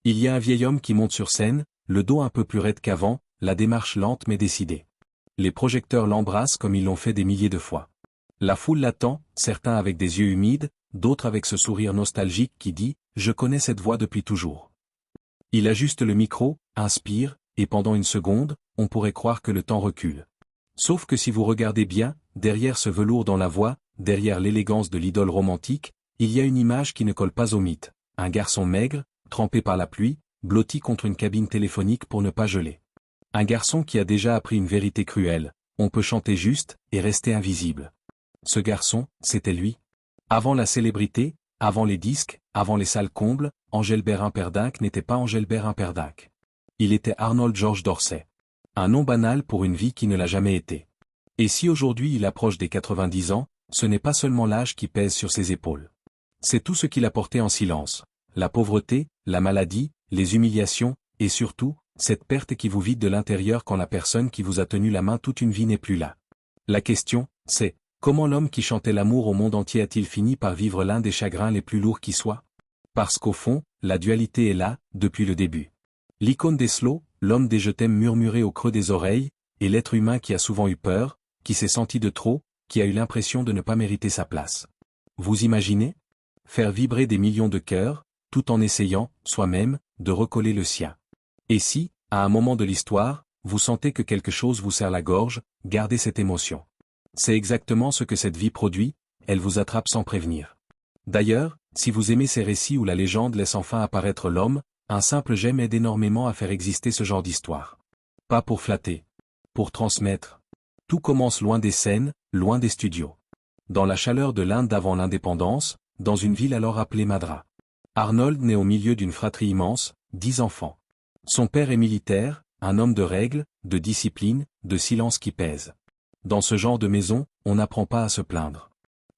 Il y a un vieil homme qui monte sur scène, le dos un peu plus raide qu'avant, la démarche lente mais décidée. Les projecteurs l'embrassent comme ils l'ont fait des milliers de fois. La foule l'attend, certains avec des yeux humides, d'autres avec ce sourire nostalgique qui dit « Je connais cette voix depuis toujours ». Il ajuste le micro, inspire, et pendant une seconde, on pourrait croire que le temps recule. Sauf que si vous regardez bien, derrière ce velours dans la voix, derrière l'élégance de l'idole romantique, il y a une image qui ne colle pas au mythe. Un garçon maigre, trempé par la pluie, blotti contre une cabine téléphonique pour ne pas geler. Un garçon qui a déjà appris une vérité cruelle, on peut chanter juste, et rester invisible. Ce garçon, c'était lui. Avant la célébrité, avant les disques, avant les salles combles, Engelbert Humperdinck n'était pas Engelbert Humperdinck. Il était Arnold George Dorsey. Un nom banal pour une vie qui ne l'a jamais été. Et si aujourd'hui il approche des 90 ans, ce n'est pas seulement l'âge qui pèse sur ses épaules. C'est tout ce qu'il a porté en silence. La pauvreté, la maladie, les humiliations, et surtout, cette perte qui vous vide de l'intérieur quand la personne qui vous a tenu la main toute une vie n'est plus là. La question, c'est, comment l'homme qui chantait l'amour au monde entier a-t-il fini par vivre l'un des chagrins les plus lourds qui soient? Parce qu'au fond, la dualité est là, depuis le début. L'icône des slows, l'homme des je t'aime murmuré au creux des oreilles, et l'être humain qui a souvent eu peur, qui s'est senti de trop, qui a eu l'impression de ne pas mériter sa place. Vous imaginez? Faire vibrer des millions de cœurs, tout en essayant, soi-même, de recoller le sien. Et si, à un moment de l'histoire, vous sentez que quelque chose vous serre la gorge, gardez cette émotion. C'est exactement ce que cette vie produit, elle vous attrape sans prévenir. D'ailleurs, si vous aimez ces récits où la légende laisse enfin apparaître l'homme, un simple j'aime aide énormément à faire exister ce genre d'histoire. Pas pour flatter. Pour transmettre. Tout commence loin des scènes, loin des studios. Dans la chaleur de l'Inde d'avant l'indépendance, dans une ville alors appelée Madras. Arnold naît au milieu d'une fratrie immense, 10 enfants. Son père est militaire, un homme de règles, de discipline, de silence qui pèse. Dans ce genre de maison, on n'apprend pas à se plaindre.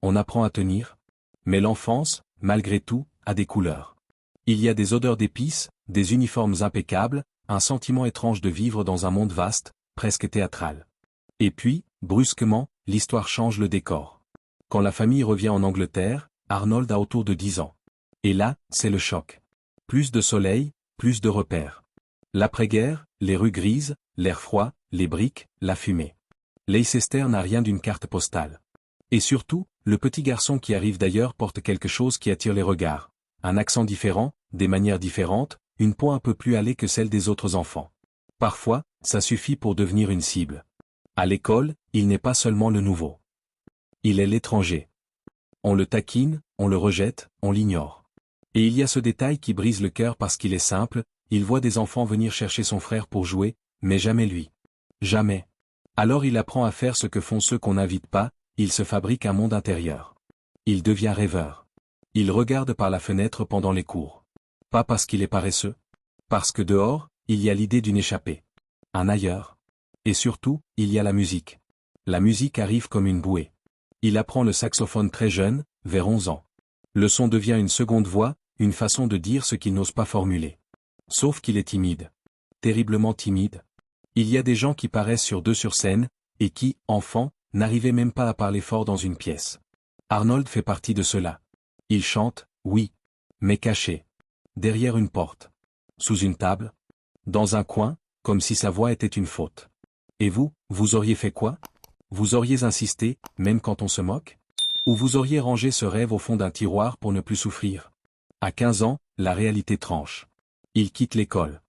On apprend à tenir. Mais l'enfance, malgré tout, a des couleurs. Il y a des odeurs d'épices, des uniformes impeccables, un sentiment étrange de vivre dans un monde vaste, presque théâtral. Et puis, brusquement, l'histoire change le décor. Quand la famille revient en Angleterre, Arnold a autour de 10 ans. Et là, c'est le choc. Plus de soleil, plus de repères. L'après-guerre, les rues grises, l'air froid, les briques, la fumée. Leicester n'a rien d'une carte postale. Et surtout, le petit garçon qui arrive d'ailleurs porte quelque chose qui attire les regards. Un accent différent, des manières différentes, une peau un peu plus hâlée que celle des autres enfants. Parfois, ça suffit pour devenir une cible. À l'école, il n'est pas seulement le nouveau. Il est l'étranger. On le taquine, on le rejette, on l'ignore. Et il y a ce détail qui brise le cœur parce qu'il est simple, il voit des enfants venir chercher son frère pour jouer, mais jamais lui. Jamais. Alors il apprend à faire ce que font ceux qu'on n'invite pas, il se fabrique un monde intérieur. Il devient rêveur. Il regarde par la fenêtre pendant les cours. Pas parce qu'il est paresseux. Parce que dehors, il y a l'idée d'une échappée. Un ailleurs. Et surtout, il y a la musique. La musique arrive comme une bouée. Il apprend le saxophone très jeune, vers 11 ans. Le son devient une seconde voix, une façon de dire ce qu'il n'ose pas formuler. Sauf qu'il est timide. Terriblement timide. Il y a des gens qui paraissent sur deux sur scène, et qui, enfant, n'arrivaient même pas à parler fort dans une pièce. Arnold fait partie de ceux-là. Il chante, oui. Mais caché. Derrière une porte. Sous une table. Dans un coin, comme si sa voix était une faute. Et vous, vous auriez fait quoi? Vous auriez insisté, même quand on se moque? Ou vous auriez rangé ce rêve au fond d'un tiroir pour ne plus souffrir? À 15 ans, la réalité tranche. Il quitte l'école.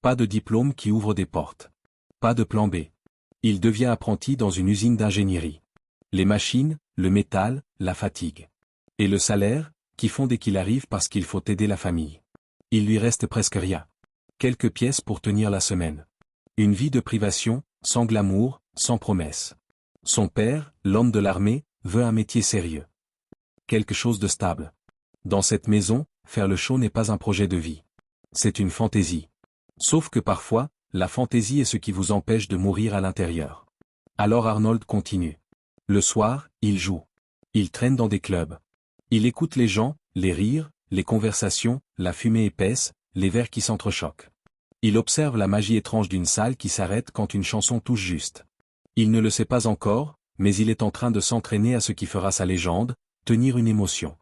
Pas de diplôme qui ouvre des portes. Pas de plan B. Il devient apprenti dans une usine d'ingénierie. Les machines, le métal, la fatigue. Et le salaire, qui font dès qu'il arrive parce qu'il faut aider la famille. Il lui reste presque rien. Quelques pièces pour tenir la semaine. Une vie de privation, sans glamour, sans promesse. Son père, l'homme de l'armée, veut un métier sérieux. Quelque chose de stable. Dans cette maison, faire le show n'est pas un projet de vie. C'est une fantaisie. Sauf que parfois, la fantaisie est ce qui vous empêche de mourir à l'intérieur. Alors Arnold continue. Le soir, il joue. Il traîne dans des clubs. Il écoute les gens, les rires, les conversations, la fumée épaisse, les verres qui s'entrechoquent. Il observe la magie étrange d'une salle qui s'arrête quand une chanson touche juste. Il ne le sait pas encore, mais il est en train de s'entraîner à ce qui fera sa légende, tenir une émotion.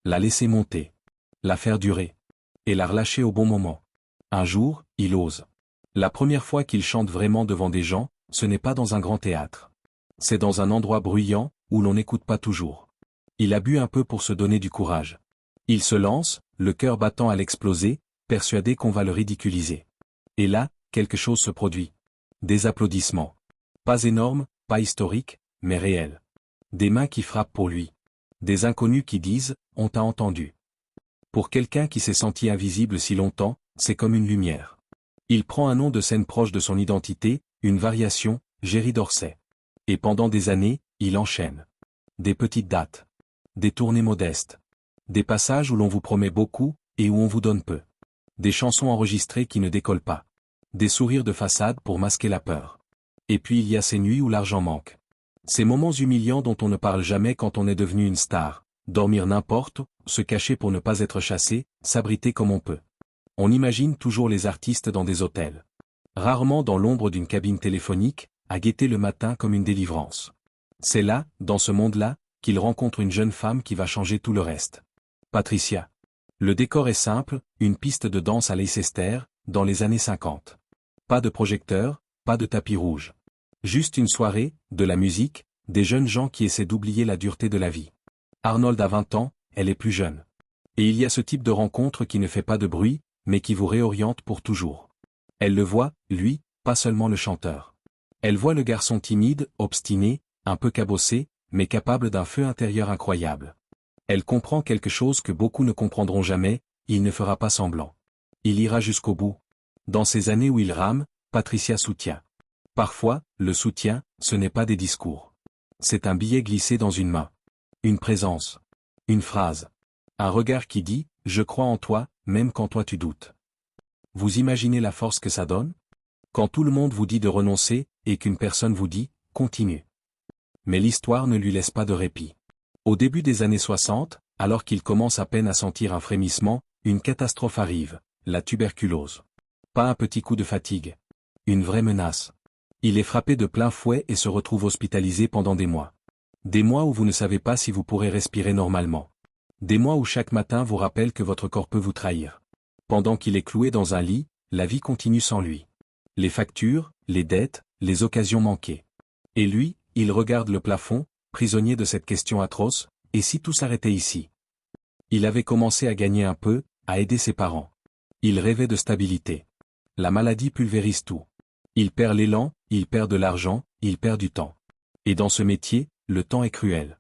La laisser monter. La faire durer. Et la relâcher au bon moment. Un jour, il ose. La première fois qu'il chante vraiment devant des gens, ce n'est pas dans un grand théâtre. C'est dans un endroit bruyant, où l'on n'écoute pas toujours. Il a bu un peu pour se donner du courage. Il se lance, le cœur battant à l'exploser, persuadé qu'on va le ridiculiser. Et là, quelque chose se produit. Des applaudissements. Pas énormes, pas historiques, mais réels. Des mains qui frappent pour lui. Des inconnus qui disent « On t'a entendu ». Pour quelqu'un qui s'est senti invisible si longtemps, c'est comme une lumière. Il prend un nom de scène proche de son identité, une variation, Jerry Dorsey. Et pendant des années, il enchaîne. Des petites dates. Des tournées modestes. Des passages où l'on vous promet beaucoup, et où on vous donne peu. Des chansons enregistrées qui ne décollent pas. Des sourires de façade pour masquer la peur. Et puis il y a ces nuits où l'argent manque. Ces moments humiliants dont on ne parle jamais quand on est devenu une star. Dormir n'importe où, se cacher pour ne pas être chassé, s'abriter comme on peut. On imagine toujours les artistes dans des hôtels. Rarement dans l'ombre d'une cabine téléphonique, à guetter le matin comme une délivrance. C'est là, dans ce monde-là, qu'il rencontre une jeune femme qui va changer tout le reste. Patricia. Le décor est simple, une piste de danse à Leicester, dans les années 50. Pas de projecteur, pas de tapis rouge. Juste une soirée, de la musique, des jeunes gens qui essaient d'oublier la dureté de la vie. Arnold a 20 ans, elle est plus jeune. Et il y a ce type de rencontre qui ne fait pas de bruit, mais qui vous réoriente pour toujours. Elle le voit, lui, pas seulement le chanteur. Elle voit le garçon timide, obstiné, un peu cabossé, mais capable d'un feu intérieur incroyable. Elle comprend quelque chose que beaucoup ne comprendront jamais, il ne fera pas semblant. Il ira jusqu'au bout. Dans ces années où il rame, Patricia soutient. Parfois, le soutien, ce n'est pas des discours. C'est un billet glissé dans une main. Une présence. Une phrase. Un regard qui dit « Je crois en toi, même quand toi tu doutes ». Vous imaginez la force que ça donne? Quand tout le monde vous dit de renoncer, et qu'une personne vous dit « Continue ». Mais l'histoire ne lui laisse pas de répit. Au début des années 60, alors qu'il commence à peine à sentir un frémissement, une catastrophe arrive, la tuberculose. Pas un petit coup de fatigue. Une vraie menace. Il est frappé de plein fouet et se retrouve hospitalisé pendant des mois. Des mois où vous ne savez pas si vous pourrez respirer normalement. Des mois où chaque matin vous rappelle que votre corps peut vous trahir. Pendant qu'il est cloué dans un lit, la vie continue sans lui. Les factures, les dettes, les occasions manquées. Et lui, il regarde le plafond, prisonnier de cette question atroce, et si tout s'arrêtait ici? Il avait commencé à gagner un peu, à aider ses parents. Il rêvait de stabilité. La maladie pulvérise tout. Il perd l'élan, il perd de l'argent, il perd du temps. Et dans ce métier, le temps est cruel.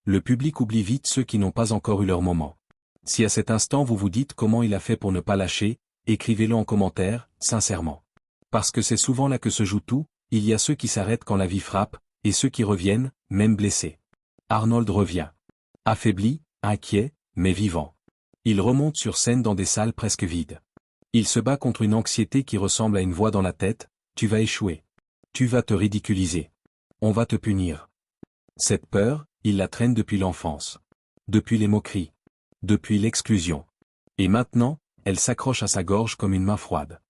Le public oublie vite ceux qui n'ont pas encore eu leur moment. Si à cet instant vous vous dites comment il a fait pour ne pas lâcher, écrivez-le en commentaire, sincèrement. Parce que c'est souvent là que se joue tout, il y a ceux qui s'arrêtent quand la vie frappe, et ceux qui reviennent, même blessés. Arnold revient. Affaibli, inquiet, mais vivant. Il remonte sur scène dans des salles presque vides. Il se bat contre une anxiété qui ressemble à une voix dans la tête, tu vas échouer. Tu vas te ridiculiser. On va te punir. Cette peur, il la traîne depuis l'enfance. Depuis les moqueries. Depuis l'exclusion. Et maintenant, elle s'accroche à sa gorge comme une main froide.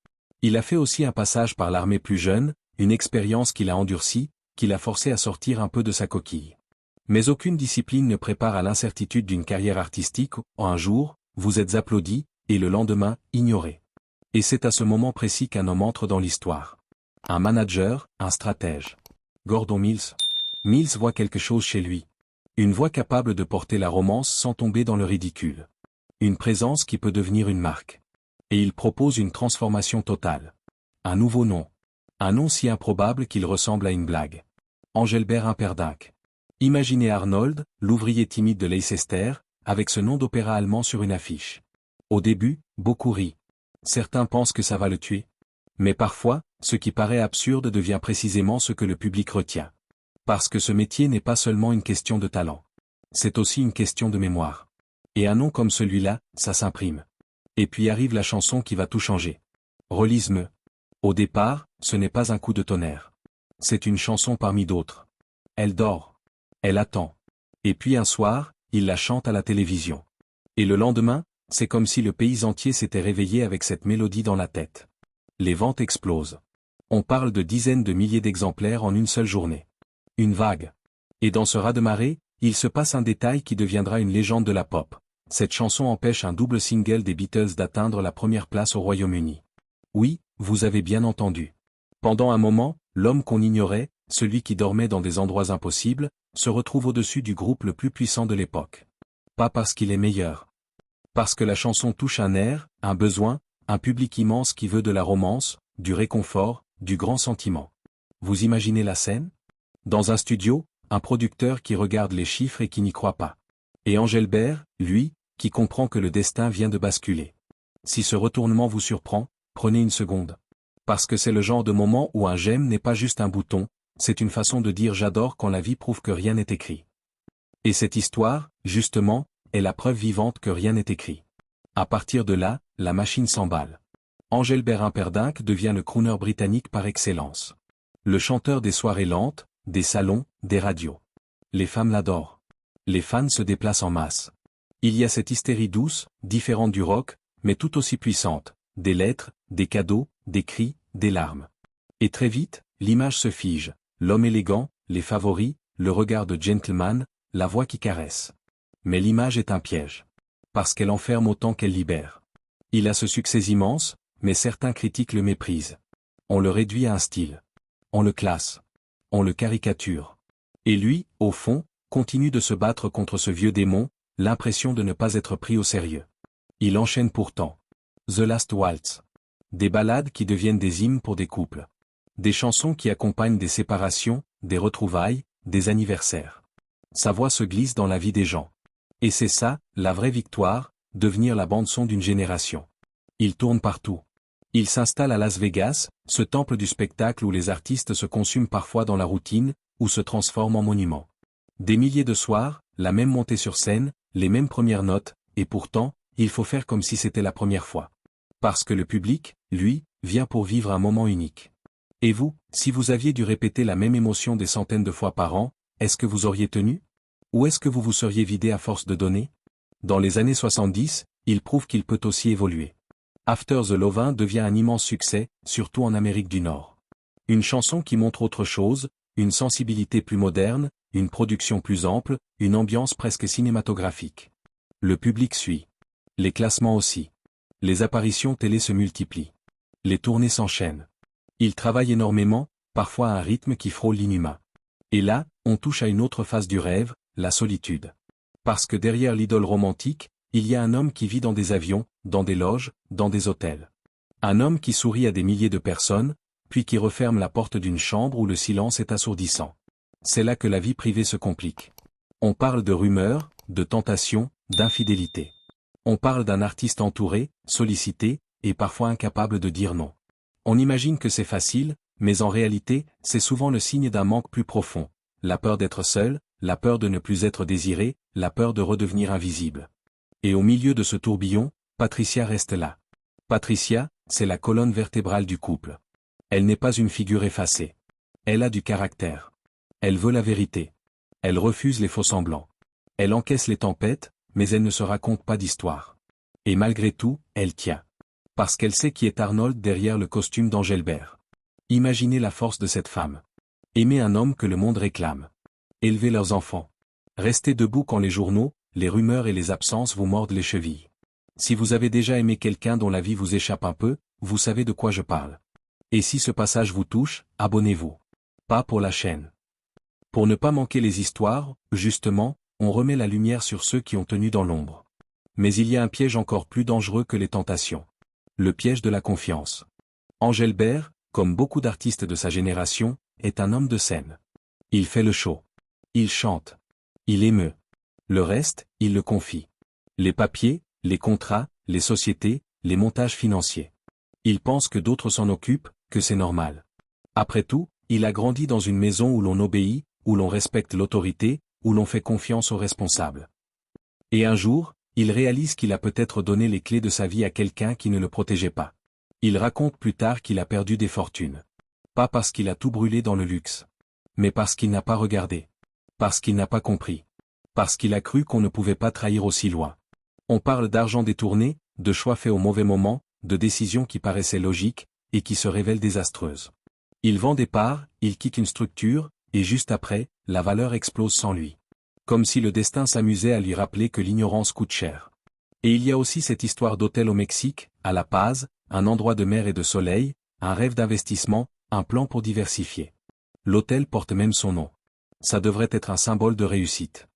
Il a fait aussi un passage par l'armée plus jeune, une expérience qui l'a endurci, qui l'a forcé à sortir un peu de sa coquille. Mais aucune discipline ne prépare à l'incertitude d'une carrière artistique où, un jour, vous êtes applaudi, et le lendemain, ignoré. Et c'est à ce moment précis qu'un homme entre dans l'histoire. Un manager, un stratège. Gordon Mills. Mills voit quelque chose chez lui. Une voix capable de porter la romance sans tomber dans le ridicule. Une présence qui peut devenir une marque. Et il propose une transformation totale. Un nouveau nom. Un nom si improbable qu'il ressemble à une blague. Engelbert Humperdinck. Imaginez Arnold, l'ouvrier timide de Leicester, avec ce nom d'opéra allemand sur une affiche. Au début, beaucoup rient. Certains pensent que ça va le tuer. Mais parfois, ce qui paraît absurde devient précisément ce que le public retient. Parce que ce métier n'est pas seulement une question de talent. C'est aussi une question de mémoire. Et un nom comme celui-là, ça s'imprime. Et puis arrive la chanson qui va tout changer. Relise-me. Au départ, ce n'est pas un coup de tonnerre. C'est une chanson parmi d'autres. Elle dort. Elle attend. Et puis un soir, il la chante à la télévision. Et le lendemain, c'est comme si le pays entier s'était réveillé avec cette mélodie dans la tête. Les ventes explosent. On parle de dizaines de milliers d'exemplaires en une seule journée. Une vague. Et dans ce raz-de-marée, il se passe un détail qui deviendra une légende de la pop. Cette chanson empêche un double single des Beatles d'atteindre la première place au Royaume-Uni. Oui, vous avez bien entendu. Pendant un moment, l'homme qu'on ignorait, celui qui dormait dans des endroits impossibles, se retrouve au-dessus du groupe le plus puissant de l'époque. Pas parce qu'il est meilleur. Parce que la chanson touche un air, un besoin, un public immense qui veut de la romance, du réconfort, du grand sentiment. Vous imaginez la scène? Dans un studio, un producteur qui regarde les chiffres et qui n'y croit pas. Et Engelbert, lui, qui comprend que le destin vient de basculer. Si ce retournement vous surprend, prenez une seconde. Parce que c'est le genre de moment où un j'aime n'est pas juste un bouton, c'est une façon de dire j'adore quand la vie prouve que rien n'est écrit. Et cette histoire, justement, est la preuve vivante que rien n'est écrit. À partir de là, la machine s'emballe. Engelbert Humperdinck devient le crooner britannique par excellence. Le chanteur des soirées lentes, des salons, des radios. Les femmes l'adorent. Les fans se déplacent en masse. Il y a cette hystérie douce, différente du rock, mais tout aussi puissante, des lettres, des cadeaux, des cris, des larmes. Et très vite, l'image se fige, l'homme élégant, les favoris, le regard de gentleman, la voix qui caresse. Mais l'image est un piège. Parce qu'elle enferme autant qu'elle libère. Il a ce succès immense, mais certains critiques le méprisent. On le réduit à un style. On le classe. On le caricature. Et lui, au fond, continue de se battre contre ce vieux démon, l'impression de ne pas être pris au sérieux. Il enchaîne pourtant. The Last Waltz. Des ballades qui deviennent des hymnes pour des couples. Des chansons qui accompagnent des séparations, des retrouvailles, des anniversaires. Sa voix se glisse dans la vie des gens. Et c'est ça, la vraie victoire, devenir la bande-son d'une génération. Il tourne partout. Il s'installe à Las Vegas, ce temple du spectacle où les artistes se consument parfois dans la routine, ou se transforment en monuments. Des milliers de soirs, la même montée sur scène, les mêmes premières notes, et pourtant, il faut faire comme si c'était la première fois. Parce que le public, lui, vient pour vivre un moment unique. Et vous, si vous aviez dû répéter la même émotion des centaines de fois par an, est-ce que vous auriez tenu? Ou est-ce que vous vous seriez vidé à force de donner? Dans les années 70, il prouve qu'il peut aussi évoluer. After the Lovin' devient un immense succès, surtout en Amérique du Nord. Une chanson qui montre autre chose, une sensibilité plus moderne, une production plus ample, une ambiance presque cinématographique. Le public suit. Les classements aussi. Les apparitions télé se multiplient. Les tournées s'enchaînent. Il travaille énormément, parfois à un rythme qui frôle l'inhumain. Et là, on touche à une autre phase du rêve, la solitude. Parce que derrière l'idole romantique, il y a un homme qui vit dans des avions, dans des loges, dans des hôtels. Un homme qui sourit à des milliers de personnes, puis qui referme la porte d'une chambre où le silence est assourdissant. C'est là que la vie privée se complique. On parle de rumeurs, de tentations, d'infidélité. On parle d'un artiste entouré, sollicité, et parfois incapable de dire non. On imagine que c'est facile, mais en réalité, c'est souvent le signe d'un manque plus profond. La peur d'être seul, la peur de ne plus être désiré, la peur de redevenir invisible. Et au milieu de ce tourbillon, Patricia reste là. Patricia, c'est la colonne vertébrale du couple. Elle n'est pas une figure effacée. Elle a du caractère. Elle veut la vérité. Elle refuse les faux-semblants. Elle encaisse les tempêtes, mais elle ne se raconte pas d'histoire. Et malgré tout, elle tient. Parce qu'elle sait qui est Arnold derrière le costume d'Engelbert. Imaginez la force de cette femme. Aimer un homme que le monde réclame. Élever leurs enfants. Rester debout quand les journaux, les rumeurs et les absences vous mordent les chevilles. Si vous avez déjà aimé quelqu'un dont la vie vous échappe un peu, vous savez de quoi je parle. Et si ce passage vous touche, abonnez-vous. Pas pour la chaîne. Pour ne pas manquer les histoires, justement, on remet la lumière sur ceux qui ont tenu dans l'ombre. Mais il y a un piège encore plus dangereux que les tentations. Le piège de la confiance. Engelbert, comme beaucoup d'artistes de sa génération, est un homme de scène. Il fait le show. Il chante. Il émeut. Le reste, il le confie. Les papiers, les contrats, les sociétés, les montages financiers. Il pense que d'autres s'en occupent, que c'est normal. Après tout, il a grandi dans une maison où l'on obéit, où l'on respecte l'autorité, où l'on fait confiance aux responsables. Et un jour, il réalise qu'il a peut-être donné les clés de sa vie à quelqu'un qui ne le protégeait pas. Il raconte plus tard qu'il a perdu des fortunes. Pas parce qu'il a tout brûlé dans le luxe. Mais parce qu'il n'a pas regardé. Parce qu'il n'a pas compris. Parce qu'il a cru qu'on ne pouvait pas trahir aussi loin. On parle d'argent détourné, de choix faits au mauvais moment, de décisions qui paraissaient logiques, et qui se révèlent désastreuses. Il vend des parts, il quitte une structure, et juste après, la valeur explose sans lui. Comme si le destin s'amusait à lui rappeler que l'ignorance coûte cher. Et il y a aussi cette histoire d'hôtel au Mexique, à La Paz, un endroit de mer et de soleil, un rêve d'investissement, un plan pour diversifier. L'hôtel porte même son nom. Ça devrait être un symbole de réussite.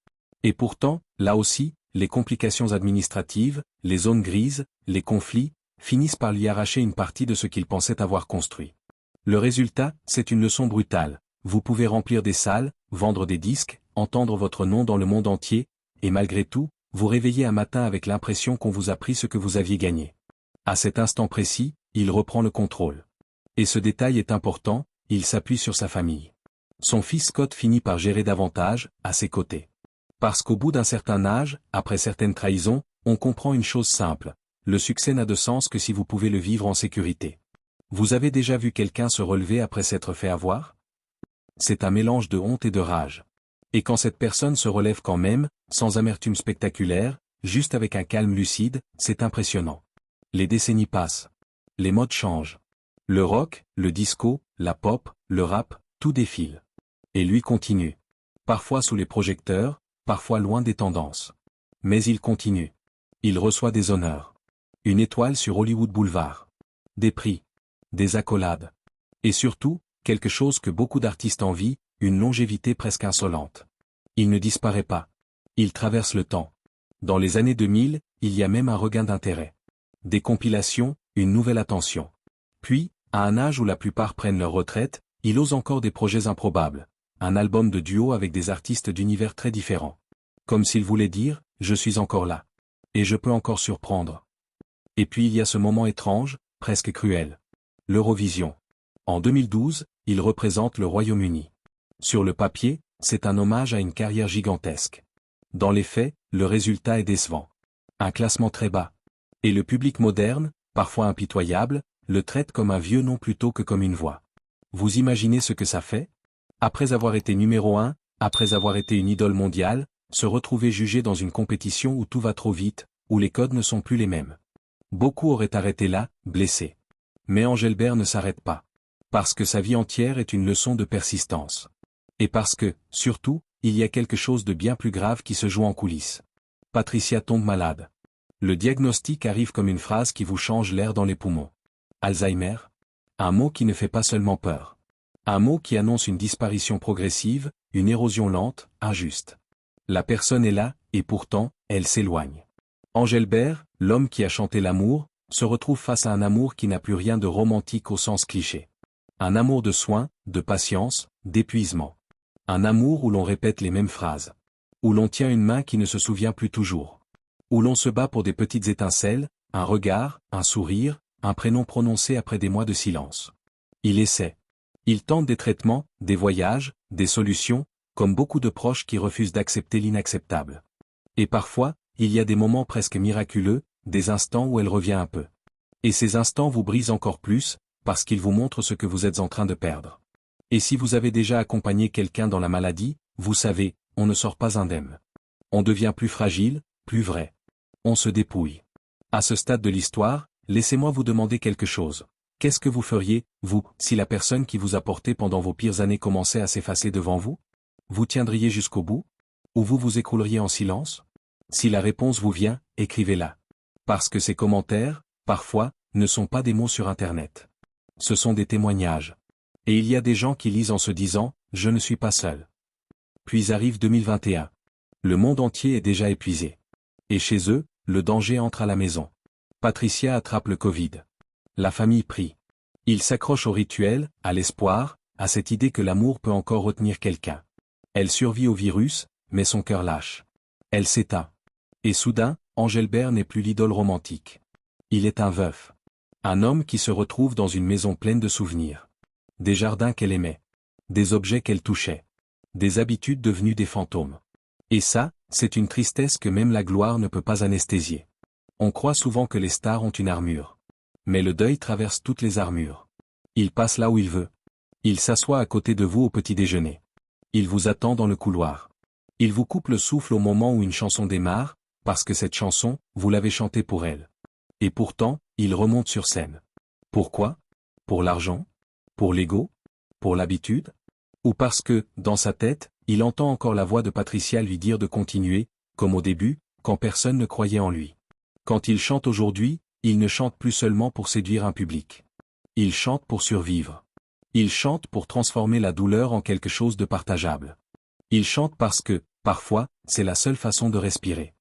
Et pourtant, là aussi, les complications administratives, les zones grises, les conflits, finissent par lui arracher une partie de ce qu'il pensait avoir construit. Le résultat, c'est une leçon brutale. Vous pouvez remplir des salles, vendre des disques, entendre votre nom dans le monde entier, et malgré tout, vous réveillez un matin avec l'impression qu'on vous a pris ce que vous aviez gagné. À cet instant précis, il reprend le contrôle. Et ce détail est important, il s'appuie sur sa famille. Son fils Scott finit par gérer davantage, à ses côtés. Parce qu'au bout d'un certain âge, après certaines trahisons, on comprend une chose simple. Le succès n'a de sens que si vous pouvez le vivre en sécurité. Vous avez déjà vu quelqu'un se relever après s'être fait avoir? C'est un mélange de honte et de rage. Et quand cette personne se relève quand même, sans amertume spectaculaire, juste avec un calme lucide, c'est impressionnant. Les décennies passent. Les modes changent. Le rock, le disco, la pop, le rap, tout défile. Et lui continue. Parfois sous les projecteurs, parfois loin des tendances. Mais il continue. Il reçoit des honneurs. Une étoile sur Hollywood Boulevard. Des prix. Des accolades. Et surtout, quelque chose que beaucoup d'artistes envient, une longévité presque insolente. Il ne disparaît pas. Il traverse le temps. Dans les années 2000, il y a même un regain d'intérêt. Des compilations, une nouvelle attention. Puis, à un âge où la plupart prennent leur retraite, il ose encore des projets improbables. Un album de duo avec des artistes d'univers très différents. Comme s'il voulait dire, je suis encore là. Et je peux encore surprendre. Et puis il y a ce moment étrange, presque cruel. L'Eurovision. En 2012, il représente le Royaume-Uni. Sur le papier, c'est un hommage à une carrière gigantesque. Dans les faits, le résultat est décevant. Un classement très bas. Et le public moderne, parfois impitoyable, le traite comme un vieux nom plutôt que comme une voix. Vous imaginez ce que ça fait? Après avoir été numéro 1, après avoir été une idole mondiale, se retrouver jugé dans une compétition où tout va trop vite, où les codes ne sont plus les mêmes. Beaucoup auraient arrêté là, blessés. Mais Engelbert ne s'arrête pas. Parce que sa vie entière est une leçon de persistance. Et parce que, surtout, il y a quelque chose de bien plus grave qui se joue en coulisses. Patricia tombe malade. Le diagnostic arrive comme une phrase qui vous change l'air dans les poumons. Alzheimer? Un mot qui ne fait pas seulement peur. Un mot qui annonce une disparition progressive, une érosion lente, injuste. La personne est là, et pourtant, elle s'éloigne. Engelbert, l'homme qui a chanté l'amour, se retrouve face à un amour qui n'a plus rien de romantique au sens cliché. Un amour de soin, de patience, d'épuisement. Un amour où l'on répète les mêmes phrases. Où l'on tient une main qui ne se souvient plus toujours. Où l'on se bat pour des petites étincelles, un regard, un sourire, un prénom prononcé après des mois de silence. Il essaie. Il tente des traitements, des voyages, des solutions, comme beaucoup de proches qui refusent d'accepter l'inacceptable. Et parfois, il y a des moments presque miraculeux, des instants où elle revient un peu. Et ces instants vous brisent encore plus, parce qu'ils vous montrent ce que vous êtes en train de perdre. Et si vous avez déjà accompagné quelqu'un dans la maladie, vous savez, on ne sort pas indemne. On devient plus fragile, plus vrai. On se dépouille. À ce stade de l'histoire, laissez-moi vous demander quelque chose. Qu'est-ce que vous feriez, vous, si la personne qui vous a porté pendant vos pires années commençait à s'effacer devant vous? Vous tiendriez jusqu'au bout? Ou vous vous écrouleriez en silence? Si la réponse vous vient, écrivez-la. Parce que ces commentaires, parfois, ne sont pas des mots sur Internet. Ce sont des témoignages. Et il y a des gens qui lisent en se disant, je ne suis pas seul. Puis arrive 2021. Le monde entier est déjà épuisé. Et chez eux, le danger entre à la maison. Patricia attrape le Covid. La famille prie. Ils s'accrochent au rituel, à l'espoir, à cette idée que l'amour peut encore retenir quelqu'un. Elle survit au virus, mais son cœur lâche. Elle s'éteint. Et soudain, Engelbert n'est plus l'idole romantique. Il est un veuf. Un homme qui se retrouve dans une maison pleine de souvenirs. Des jardins qu'elle aimait. Des objets qu'elle touchait. Des habitudes devenues des fantômes. Et ça, c'est une tristesse que même la gloire ne peut pas anesthésier. On croit souvent que les stars ont une armure. Mais le deuil traverse toutes les armures. Il passe là où il veut. Il s'assoit à côté de vous au petit déjeuner. Il vous attend dans le couloir. Il vous coupe le souffle au moment où une chanson démarre, parce que cette chanson, vous l'avez chantée pour elle. Et pourtant, il remonte sur scène. Pourquoi? Pour l'argent? Pour l'ego? Pour l'habitude? Ou parce que, dans sa tête, il entend encore la voix de Patricia lui dire de continuer, comme au début, quand personne ne croyait en lui. Quand il chante aujourd'hui, Il ne chante plus seulement pour séduire un public. Il chante pour survivre. Il chante pour transformer la douleur en quelque chose de partageable. Il chante parce que, parfois, c'est la seule façon de respirer.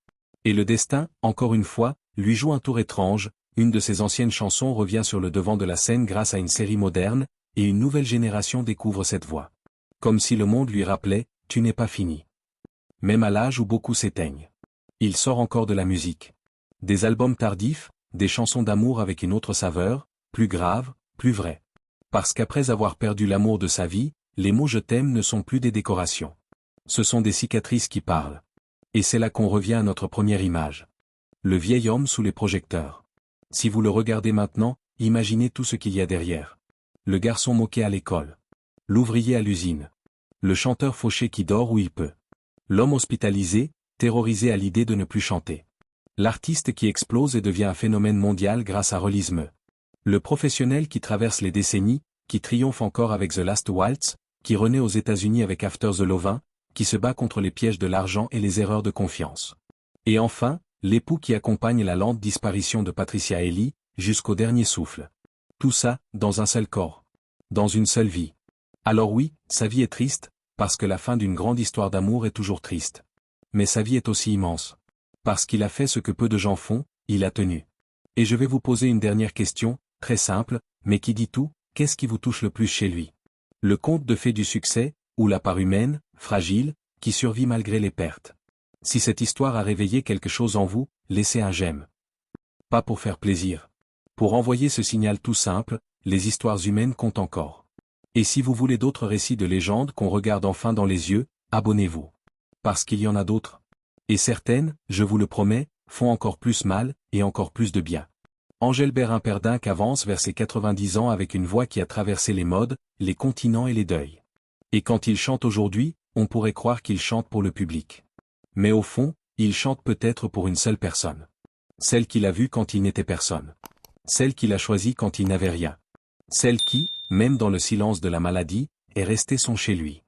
Et le destin, encore une fois, lui joue un tour étrange, une de ses anciennes chansons revient sur le devant de la scène grâce à une série moderne, et une nouvelle génération découvre cette voix. Comme si le monde lui rappelait, tu n'es pas fini. Même à l'âge où beaucoup s'éteignent. Il sort encore de la musique. Des albums tardifs, des chansons d'amour avec une autre saveur, plus grave, plus vraie. Parce qu'après avoir perdu l'amour de sa vie, les mots je t'aime ne sont plus des décorations. Ce sont des cicatrices qui parlent. Et c'est là qu'on revient à notre première image. Le vieil homme sous les projecteurs. Si vous le regardez maintenant, imaginez tout ce qu'il y a derrière. Le garçon moqué à l'école. L'ouvrier à l'usine. Le chanteur fauché qui dort où il peut. L'homme hospitalisé, terrorisé à l'idée de ne plus chanter. L'artiste qui explose et devient un phénomène mondial grâce à Relisme. Le professionnel qui traverse les décennies, qui triomphe encore avec The Last Waltz, qui renaît aux États-Unis avec After the Lovin', qui se bat contre les pièges de l'argent et les erreurs de confiance. Et enfin, l'époux qui accompagne la lente disparition de Patricia Healy, jusqu'au dernier souffle. Tout ça, dans un seul corps. Dans une seule vie. Alors oui, sa vie est triste, parce que la fin d'une grande histoire d'amour est toujours triste. Mais sa vie est aussi immense. Parce qu'il a fait ce que peu de gens font, il a tenu. Et je vais vous poser une dernière question, très simple, mais qui dit tout, qu'est-ce qui vous touche le plus chez lui? Le conte de fées du succès, ou la part humaine, fragile, qui survit malgré les pertes. Si cette histoire a réveillé quelque chose en vous, laissez un j'aime. Pas pour faire plaisir. Pour envoyer ce signal tout simple, les histoires humaines comptent encore. Et si vous voulez d'autres récits de légendes qu'on regarde enfin dans les yeux, abonnez-vous. Parce qu'il y en a d'autres. Et certaines, je vous le promets, font encore plus mal, et encore plus de bien. Angèle Bérin-Perdinck avance vers ses 90 ans avec une voix qui a traversé les modes, les continents et les deuils. Et quand il chante aujourd'hui, on pourrait croire qu'il chante pour le public. Mais au fond, il chante peut-être pour une seule personne. Celle qu'il a vue quand il n'était personne. Celle qu'il a choisie quand il n'avait rien. Celle qui, même dans le silence de la maladie, est restée son chez lui.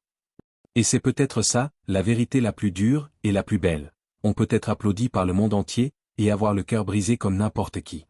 Et c'est peut-être ça, la vérité la plus dure et la plus belle. On peut être applaudi par le monde entier, et avoir le cœur brisé comme n'importe qui.